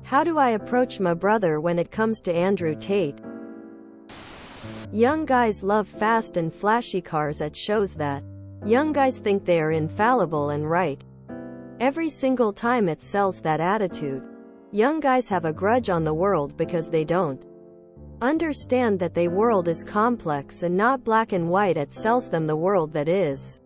How do I approach my brother when it comes to Andrew Tate? Young guys love fast and flashy cars. It shows that young guys think they are infallible and right every single time. It sells that attitude. Young guys have a grudge on the world because they don't understand that the world is complex and not black and white. It sells them the world that is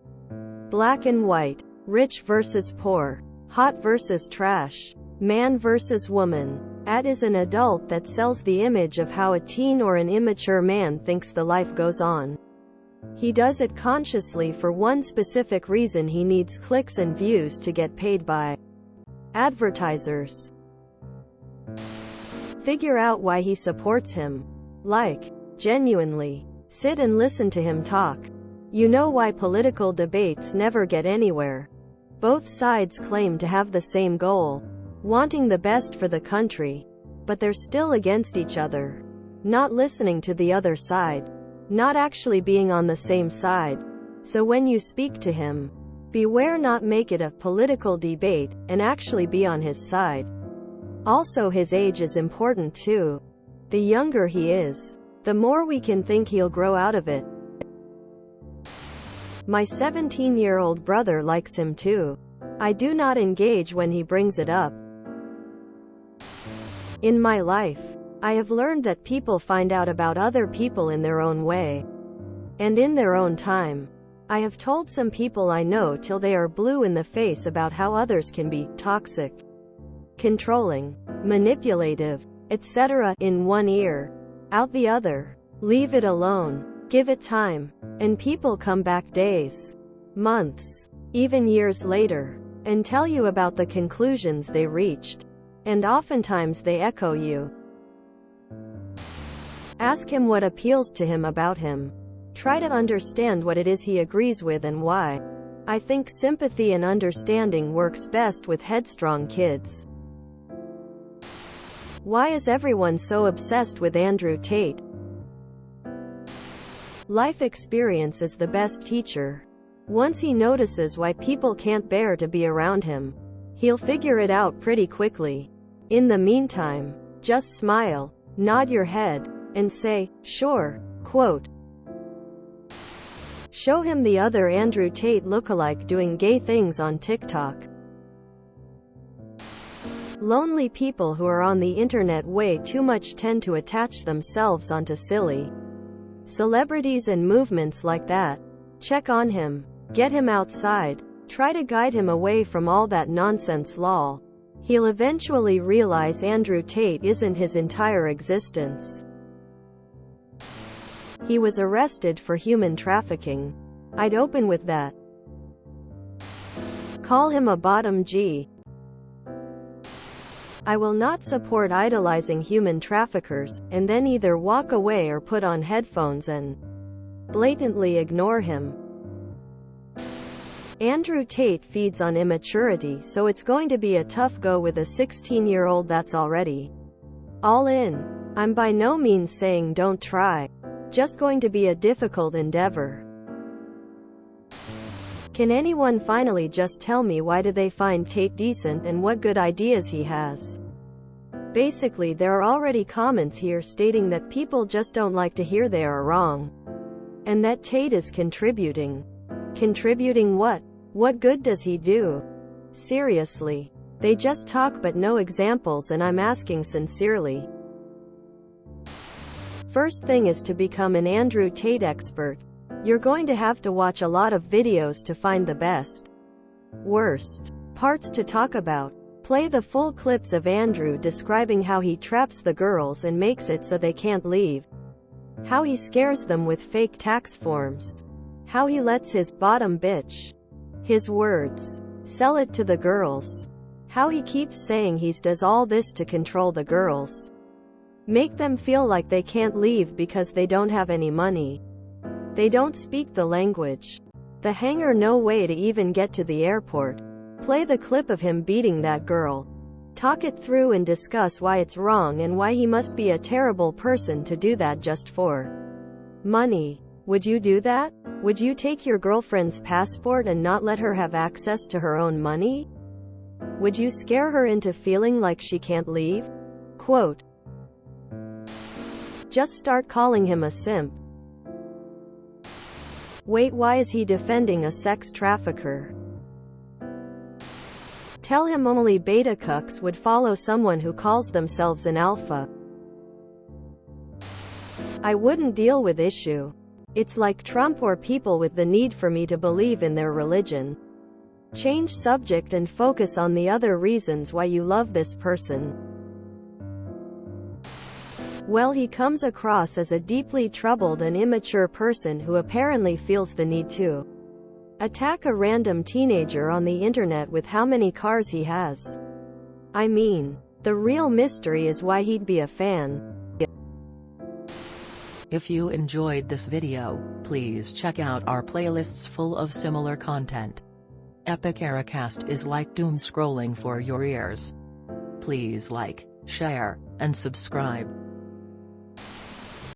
black and white. Rich versus poor. Hot versus trash. Man versus woman. Ad is an adult that sells the image of how a teen or an immature man thinks the life goes on. He does it consciously for one specific reason: he needs clicks and views to get paid by advertisers. Figure out why he supports him. Like, genuinely. Sit and listen to him talk. You know why political debates never get anywhere. Both sides claim to have the same goal, wanting the best for the country, but they're still against each other. Not listening to the other side. Not actually being on the same side. So when you speak to him, beware not make it a political debate, and actually be on his side. Also, his age is important too. The younger he is, the more we can think he'll grow out of it. My 17-year-old brother likes him too. I do not engage when he brings it up. In my life, I have learned that people find out about other people in their own way, and in their own time. I have told some people I know till they are blue in the face about how others can be toxic, controlling, manipulative, etc. in one ear, out the other. Leave it alone. Give it time. And people come back days, months, even years later, and tell you about the conclusions they reached. And oftentimes they echo you. Ask him what appeals to him about him. Try to understand what it is he agrees with and why. I think sympathy and understanding works best with headstrong kids. Why is everyone so obsessed with Andrew Tate? Life experience is the best teacher. Once he notices why people can't bear to be around him, he'll figure it out pretty quickly. In the meantime, just smile, nod your head, and say, sure, quote. Show him the other Andrew Tate lookalike doing gay things on TikTok. Lonely people who are on the internet way too much tend to attach themselves onto silly celebrities and movements like that. Check on him. Get him outside. Try to guide him away from all that nonsense lol. He'll eventually realize Andrew Tate isn't his entire existence. He was arrested for human trafficking. I'd open with that. Call him a bottom G. I will not support idolizing human traffickers, and then either walk away or put on headphones and blatantly ignore him. Andrew Tate feeds on immaturity, so it's going to be a tough go with a 16-year-old that's already all in. I'm by no means saying don't try. Just going to be a difficult endeavor. Can anyone finally just tell me why do they find Tate decent and what good ideas he has? Basically, there are already comments here stating that people just don't like to hear they are wrong. And that Tate is contributing. Contributing what? What good does he do? Seriously. They just talk but no examples, and I'm asking sincerely. First thing is to become an Andrew Tate expert. You're going to have to watch a lot of videos to find the best, worst parts to talk about. Play the full clips of Andrew describing how he traps the girls and makes it so they can't leave. How he scares them with fake tax forms. How he lets his bottom bitch, his words, sell it to the girls. How he keeps saying he does all this to control the girls. Make them feel like they can't leave because they don't have any money. They don't speak the language. The hangar no way to even get to the airport. Play the clip of him beating that girl. Talk it through and discuss why it's wrong and why he must be a terrible person to do that just for money. Would you do that? Would you take your girlfriend's passport and not let her have access to her own money? Would you scare her into feeling like she can't leave? Quote. Just start calling him a simp. Wait, why is he defending a sex trafficker? Tell him only beta cucks would follow someone who calls themselves an alpha. I wouldn't deal with issue. It's like Trump or people with the need for me to believe in their religion. Change subject and focus on the other reasons why you love this person. Well, he comes across as a deeply troubled and immature person who apparently feels the need to attack a random teenager on the internet with how many cars he has. I mean, the real mystery is why he'd be a fan. If you enjoyed this video, please check out our playlists full of similar content. Epic Ericast is like doom scrolling for your ears. Please like, share, and subscribe.